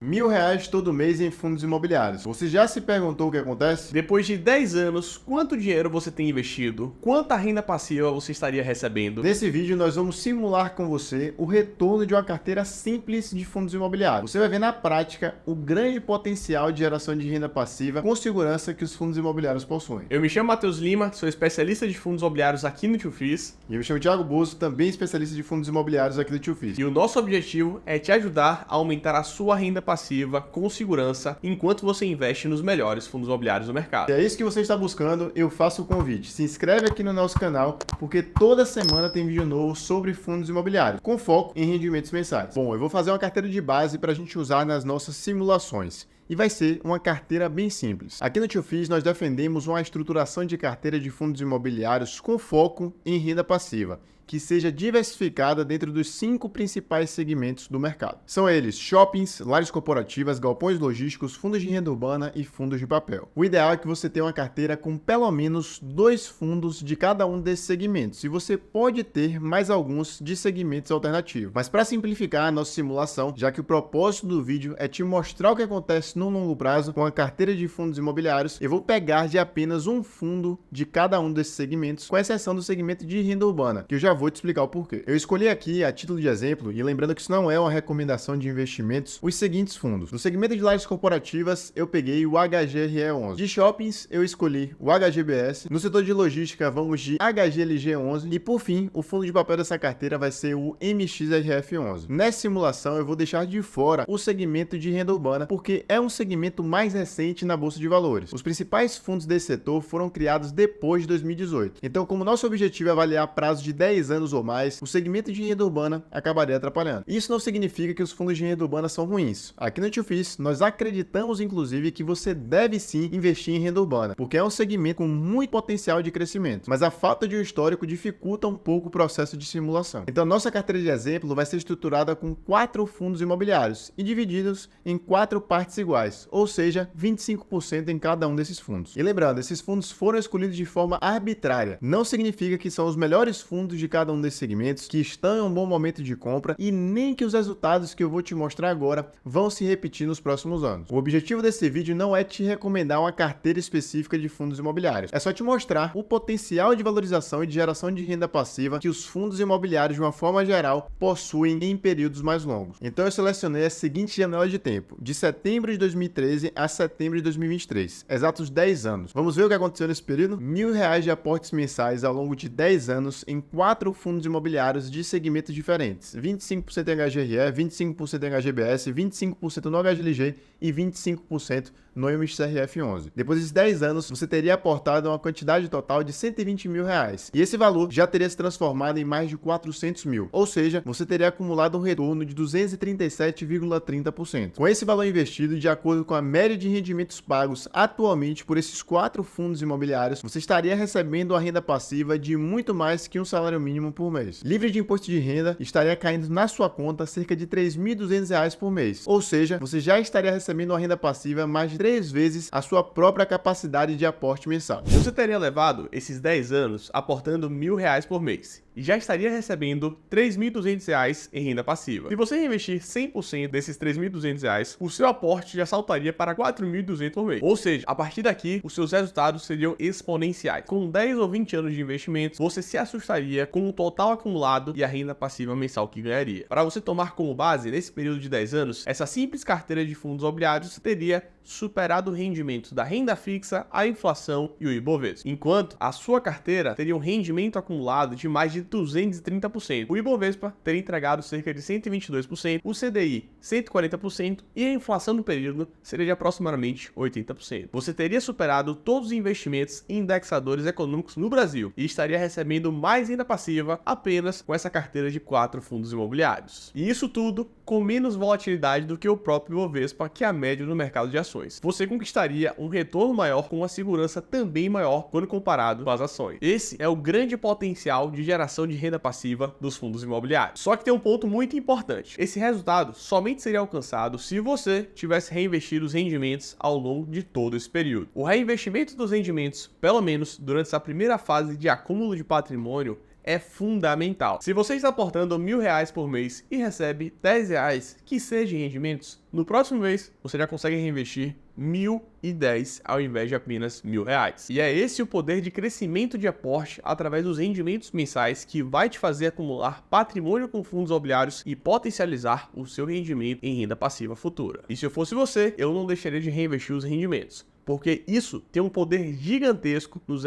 R$ 1.000 todo mês em fundos imobiliários. Você já se perguntou o que acontece? Depois de 10 anos, quanto dinheiro você tem investido? Quanta renda passiva você estaria recebendo? Nesse vídeo nós vamos simular com você o retorno de uma carteira simples de fundos imobiliários. Você vai ver na prática o grande potencial de geração de renda passiva com segurança que os fundos imobiliários possuem. Eu me chamo Matheus Lima, sou especialista de fundos imobiliários aqui no TwoFiz. E eu me chamo Thiago Bozo, também especialista de fundos imobiliários aqui do TwoFiz. E o nosso objetivo é te ajudar a aumentar a sua renda passiva com segurança enquanto você investe nos melhores fundos imobiliários do mercado. Se é isso que você está buscando, eu faço o convite. Se inscreve aqui no nosso canal, porque toda semana tem vídeo novo sobre fundos imobiliários, com foco em rendimentos mensais. Bom, eu vou fazer uma carteira de base para a gente usar nas nossas simulações. E vai ser uma carteira bem simples. Aqui no TwoFiz nós defendemos uma estruturação de carteira de fundos imobiliários com foco em renda passiva, que seja diversificada dentro dos 5 principais segmentos do mercado. São eles shoppings, lajes corporativas, galpões logísticos, fundos de renda urbana e fundos de papel. O ideal é que você tenha uma carteira com pelo menos 2 fundos de cada um desses segmentos, e você pode ter mais alguns de segmentos alternativos. Mas para simplificar a nossa simulação, já que o propósito do vídeo é te mostrar o que acontece no longo prazo com a carteira de fundos imobiliários, eu vou pegar de apenas um fundo de cada um desses segmentos, com exceção do segmento de renda urbana, que eu já vou te explicar o porquê. Eu escolhi aqui, a título de exemplo, e lembrando que isso não é uma recomendação de investimentos, os seguintes fundos. No segmento de lajes corporativas, eu peguei o HGRE11. De shoppings, eu escolhi o HGBS. No setor de logística, vamos de HGLG11. E por fim, o fundo de papel dessa carteira vai ser o MXRF11. Nessa simulação, eu vou deixar de fora o segmento de renda urbana, porque é um segmento mais recente na Bolsa de Valores. Os principais fundos desse setor foram criados depois de 2018. Então, como nosso objetivo é avaliar prazo de 10 anos ou mais, o segmento de renda urbana acabaria atrapalhando. Isso não significa que os fundos de renda urbana são ruins. Aqui no TwoFiz, nós acreditamos, inclusive, que você deve sim investir em renda urbana, porque é um segmento com muito potencial de crescimento, mas a falta de um histórico dificulta um pouco o processo de simulação. Então, nossa carteira de exemplo vai ser estruturada com 4 fundos imobiliários e divididos em 4 partes iguais, ou seja, 25% em cada um desses fundos. E lembrando, esses fundos foram escolhidos de forma arbitrária. Não significa que são os melhores fundos de cada um desses segmentos, que estão em um bom momento de compra, e nem que os resultados que eu vou te mostrar agora vão se repetir nos próximos anos. O objetivo desse vídeo não é te recomendar uma carteira específica de fundos imobiliários, é só te mostrar o potencial de valorização e de geração de renda passiva que os fundos imobiliários, de uma forma geral, possuem em períodos mais longos. Então eu selecionei a seguinte janela de tempo, de setembro de 2013 a setembro de 2023, exatos 10 anos. Vamos ver o que aconteceu nesse período? R$ 1.000 de aportes mensais ao longo de 10 anos em 4 fundos imobiliários de segmentos diferentes, 25% em HGRE, 25% em HGBS, 25% no HGLG e 25% no MXRF11. Depois desses 10 anos, você teria aportado uma quantidade total de R$ 120 mil, e esse valor já teria se transformado em mais de 400 mil, ou seja, você teria acumulado um retorno de 237,30%. Com esse valor investido, de acordo com a média de rendimentos pagos atualmente por esses 4 fundos imobiliários, você estaria recebendo uma renda passiva de muito mais que um salário mínimo por mês. Livre de imposto de renda, estaria caindo na sua conta cerca de R$ 3.200 por mês, ou seja, você já estaria recebendo uma renda passiva mais de 3 vezes a sua própria capacidade de aporte mensal. Você teria levado esses 10 anos aportando R$ 1.000 por mês e já estaria recebendo R$ 3.200 em renda passiva. Se você reinvestir 100% desses R$ 3.200, o seu aporte já saltaria para R$ 4.200 por mês. Ou seja, a partir daqui, os seus resultados seriam exponenciais. Com 10 ou 20 anos de investimentos, você se assustaria com o total acumulado e a renda passiva mensal que ganharia. Para você tomar como base, nesse período de 10 anos, essa simples carteira de fundos imobiliários teria superado o rendimento da renda fixa, a inflação e o Ibovespa, enquanto a sua carteira teria um rendimento acumulado de mais de 230%. O Ibovespa teria entregado cerca de 122%, o CDI 140% e a inflação no período seria de aproximadamente 80%. Você teria superado todos os investimentos em indexadores econômicos no Brasil e estaria recebendo mais renda passiva apenas com essa carteira de 4 fundos imobiliários. E isso tudo com menos volatilidade do que o próprio Ibovespa, que é a média no mercado de ações. Você conquistaria um retorno maior com uma segurança também maior quando comparado com as ações. Esse é o grande potencial de geração de renda passiva dos fundos imobiliários. Só que tem um ponto muito importante. Esse resultado somente seria alcançado se você tivesse reinvestido os rendimentos ao longo de todo esse período. O reinvestimento dos rendimentos, pelo menos durante essa primeira fase de acúmulo de patrimônio, é fundamental. Se você está aportando R$1.000 por mês e recebe R$10 que seja em rendimentos, no próximo mês você já consegue reinvestir R$1.010 ao invés de apenas R$1.000. E é esse o poder de crescimento de aporte através dos rendimentos mensais que vai te fazer acumular patrimônio com fundos imobiliários e potencializar o seu rendimento em renda passiva futura. E se eu fosse você, eu não deixaria de reinvestir os rendimentos, porque isso tem um poder gigantesco nos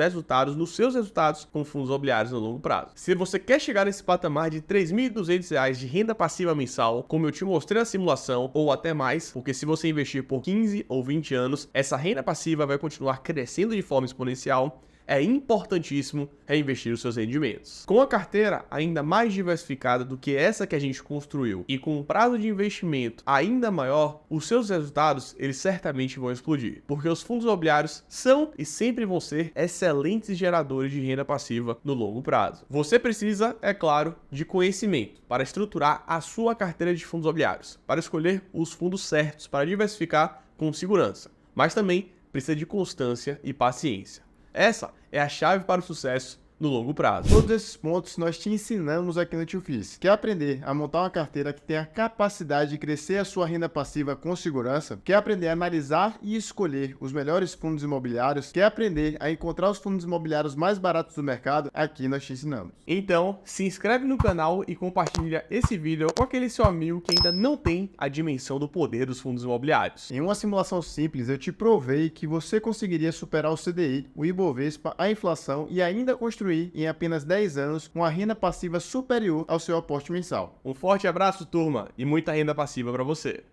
seus resultados com fundos imobiliários no longo prazo. Se você quer chegar nesse patamar de R$3.200 de renda passiva mensal, como eu te mostrei na simulação, ou até mais, porque se você investir por 15 ou 20 anos, essa renda passiva vai continuar crescendo de forma exponencial, é importantíssimo reinvestir os seus rendimentos. Com a carteira ainda mais diversificada do que essa que a gente construiu e com um prazo de investimento ainda maior, os seus resultados eles certamente vão explodir, porque os fundos imobiliários são e sempre vão ser excelentes geradores de renda passiva no longo prazo. Você precisa, é claro, de conhecimento para estruturar a sua carteira de fundos imobiliários, para escolher os fundos certos, para diversificar com segurança, mas também precisa de constância e paciência. Essa é a chave para o sucesso no longo prazo. Todos esses pontos nós te ensinamos aqui no TioFiz. Quer aprender a montar uma carteira que tenha a capacidade de crescer a sua renda passiva com segurança? Quer aprender a analisar e escolher os melhores fundos imobiliários? Quer aprender a encontrar os fundos imobiliários mais baratos do mercado? Aqui nós te ensinamos. Então, se inscreve no canal e compartilha esse vídeo com aquele seu amigo que ainda não tem a dimensão do poder dos fundos imobiliários. Em uma simulação simples, eu te provei que você conseguiria superar o CDI, o Ibovespa, a inflação e ainda construir em apenas 10 anos uma renda passiva superior ao seu aporte mensal. Um forte abraço, turma, e muita renda passiva para você.